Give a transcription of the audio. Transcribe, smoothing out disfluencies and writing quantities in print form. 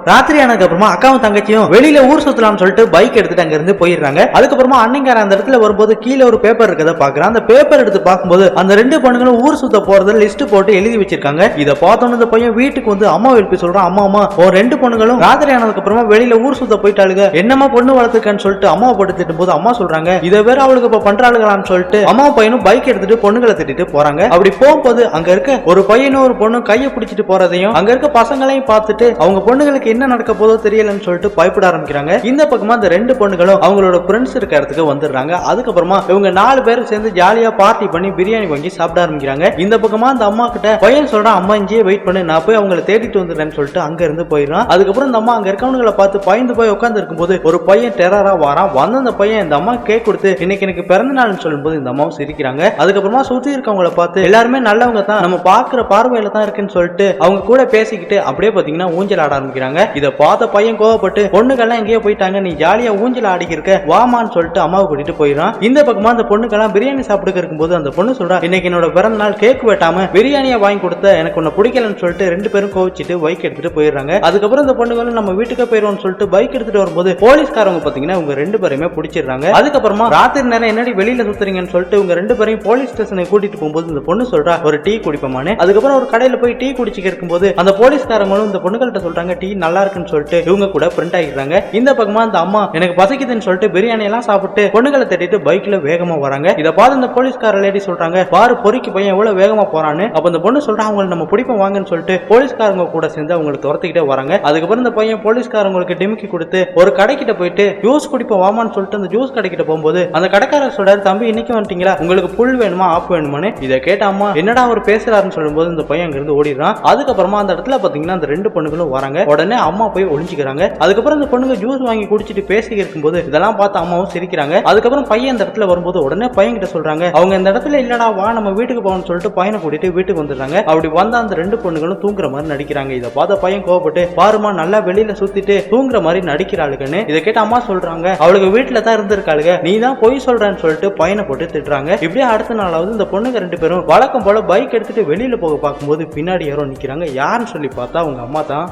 ராத்திரி ஆனதுக்கு அப்புறமா அக்காவும் தங்கச்சியும் வெளியில ஊர் சுத்தலாம்னு சொல்லிட்டு பைக் எடுத்துட்டு அங்க இருந்து போயிடுறாங்க. அதுக்கப்புறமா அன்னைக்கார அந்த இடத்துல வரும்போது கீழே ஒரு பேப்பர் இருக்கத பாக்குறான். அந்த பேப்பர் எடுத்து பார்க்கும்போது அந்த ரெண்டு பொண்ணுங்களும் ஊர் சுத்த போறது லிஸ்ட் போட்டு எழுதி வச்சிருக்காங்க. இதை பார்த்தோன்னு இந்த பையன் வீட்டுக்கு வந்து அம்மா எழுப்பி சொல்றான், அம்மா ரெண்டு பொண்ணுங்களும் ராத்திரி ஆனதுக்கு அப்புறமா வெளியில ஊர் சுத்த போயிட்டாளுங்க, என்னமா பொண்ணு வளர்த்துக்கன்னு சொல்லிட்டு அம்மாவை போட்டு திட்டும் போது அம்மா சொல்றாங்க, இதை வேற அவளுக்கு இப்ப பண்றாளுங்களான்னு சொல்லிட்டு அம்மா பையனும் பைக் எடுத்துட்டு பொண்ணுங்களை திட்டிட்டு போறாங்க. அப்படி போகும்போது அங்க இருக்க ஒரு பையனும் ஒரு பொண்ணும் கையை பிடிச்சிட்டு போறதையும் அங்க இருக்க பசங்களையும் பார்த்துட்டு அவங்க பொண்ணுங்களுக்கு என்ன நடக்க போதோ தெரியலன்னு சொல்லிட்டு பயப்பட ஆரம்பிக்கிறாங்க. இந்த பக்கமா அந்த ரெண்டு பொண்ணுகளும் அவங்களோட ஃப்ரெண்ட்ஸ் இருக்க இடத்துக்கு வந்துடுறாங்க. அதுக்கப்புறமா இவங்க 4 பேரும் சேர்ந்து ஜாலியா பார்ட்டி பண்ணி பிரியாணி வாங்கி சாப்பிட ஆரம்பிக்கிறாங்க. இந்த பக்கமா அந்த அம்மா கிட்ட பையன் சொல்றான், அம்மா இங்கேயே வெயிட் பண்ணு, நான் போய் அவங்களை தேடிட்டு வந்துடுறேன்னு சொல்லிட்டு அங்க இருந்து போயிடறான். அதுக்கப்புறம் இந்த அம்மா அங்க இருக்கவங்களை பார்த்து பயந்து போய் உட்கார்ந்து இருக்கும்போது ஒரு பையன் டெரரா வரான். வந்து அந்த பையன் இந்த அம்மா கேக் கொடுத்து இன்னைக்கு எனக்கு பிறந்த நாள்னு சொல்லும்போது இந்த அம்மாவும் சிரிக்கிறாங்க. அதுக்கப்புறமா சுத்தி இருக்கவங்களை பார்த்து எல்லாருமே நல்லவங்க தான், நம்ம பாக்குற பார்வையில தான் இருக்குன்னு சொல்லிட்டு அவங்க கூட பேசிக்கிட்டு அப்படியே பாத்தீங்கன்னா ஊஞ்சல் ஆட ஆரம்பிக்கிறாங்க. இதை பார்த்த பையன் கோவப்பட்டு பொண்ணுக்கெல்லாம் எங்கேயோ போயிட்டாங்க, நீ ஜாலியா ஊஞ்சல் ஆடிக்கிருக்க வாமான்னு சொல்லிட்டு அம்மாவை கூட்டிட்டு போயிடறான். இந்த பக்கமா அந்த பொண்ணுக்கெல்லாம் பிரியாணி சாப்பிட்டு இருக்கும்போது அந்த பொண்ணு சொல்றா, இன்னைக்கு என்னோட பிறந்த நாள், கேக் வெட்டாம பிரியாணியை வாங்கி கொடுத்த, எனக்கு ஒன்னு பிடிக்கலன்னு சொல்லிட்டு ரெண்டு பேரும் கோவிச்சிட்டு பைக் எடுத்துட்டு போயிடுறாங்க. அதுக்கப்புறம் இந்த பொண்ணுகளும் நம்ம வீட்டுக்கு போயிடுவோம்னு சொல்லிட்டு பைக் எடுத்துட்டு வரும்போது போலீஸ்காரங்க பாத்தீங்கன்னா உங்க ரெண்டு பேருமே பிடிச்சிடுறாங்க. அதுக்கப்புறமா ராத்திரி நேரம் என்னடி வெளியில சுத்துறீங்கன்னு சொல்லிட்டு உங்க ரெண்டு பேரையும் போலீஸ் ஸ்டேஷனுக்கு கூட்டிட்டு போகும்போது இந்த பொண்ணு சொல்றா, ஒரு டீ குடிப்போமானே. அதுக்கப்புறம் ஒரு கடையில போய் டீ குடிச்சிட்டு இருக்கும்போது அந்த போலீஸ்காரங்களும் இந்த பொண்ணுகள்கிட்ட சொல்றாங்க, டீ நல்லா இருக்குன்னு சொல்லிட்டு இவங்க கூட பிரிண்ட் ஆகிடுறாங்க. இந்த பக்கமா அந்த அம்மா எனக்கு பசிக்குதுன்னு சொல்லிட்டு பிரியாணி எல்லாம் சாப்பிட்டு பொண்ணுகளை தேடிட்டு பைக்ல வேகமா வராங்க. இதை பார்த்து இந்த போலீஸ்கார லேடி சொல்றாங்க, பாரு பொறிக்கு பையன் எவ்வளவு வேகமா போறான்னு. அப்ப அந்த பொண்ணு சொல்றாங்க, அவங்களை நம்ம பிடிப்போம் வாங்கன்னு சொல்லிட்டு போலீஸ்காரங்க கூட சேர்ந்து அவங்களை துரத்திக்கிட்டே வராங்க. அதுக்கப்புறம் இந்த பையன் போலீஸ்காரங்களுக்கு டிமிக்கி கொடுத்து ஒரு கடைக்கிட்ட போயிட்டு ஜூஸ் குடிப்போம் வாமான்னு சொல்லிட்டு அந்த ஜூஸ் கடைக்கிட்ட போகும்போது அந்த கடைக்காரர் சொல்றாரு, தம்பி இன்னைக்கு வந்துட்டீங்களா, உங்களுக்கு புல் வேணுமா ஆப் வேணுமான்னு. இதை கேட்ட அம்மா என்னடா அவர் பேசுறாருன்னு சொல்லும்போது இந்த பையன் அங்க இருந்து ஓடிடுறான். அதுக்கப்புறமா அந்த இடத்துல பாத்தீங்கன்னா அந்த ரெண்டு பொண்ணுகளும் வராங்க. உடனே அம்மா போய் ஒளிஞ்சுக்கிறாங்க. அதுக்கப்புறம் இந்த பொண்ணுங்க ஜூஸ் வாங்கி குடிச்சிட்டு பேசி இருக்கும்போது இதெல்லாம் பார்த்து அம்மாவும் சிரிக்கிறாங்க. அதுக்கப்புறம் பையன் இந்த இடத்துல வரும்போது உடனே பையன் கிட்ட சொல்றாங்க, அவங்க இந்த இடத்துல இல்லடா வா நம்ம வீட்டுக்கு போகணும்னு சொல்லிட்டு பையனை கூட்டிட்டு வீட்டுக்கு வந்துடுறாங்க. அப்படி வந்தா அந்த ரெண்டு பொண்ணுகளும் தூங்குற மாதிரி நடிக்கிறாங்க. இதை பார்த்த பையன் கோவப்பட்டு, பாருமா நல்லா வெளியில சுத்திட்டு தூங்குற மாதிரி நடிக்கிறாளுன்னு. இதை கேட்ட அம்மா சொல்றாங்க, அவளுக்கு வீட்டுல தான் இருந்திருக்காளுங்க, நீ தான் பொய் சொல்றன்னு சொல்லிட்டு பையனை போட்டு திட்டுறாங்க. இப்படியே அடுத்த நாளாவது இந்த பொண்ணுங்க ரெண்டு பேரும் வழக்கம் போல பைக் எடுத்துட்டு வெளியில போக பார்க்கும்போது பின்னாடி யாரோ நிக்கிறாங்க. யாருன்னு சொல்லி பார்த்தா அவங்க அம்மா தான்.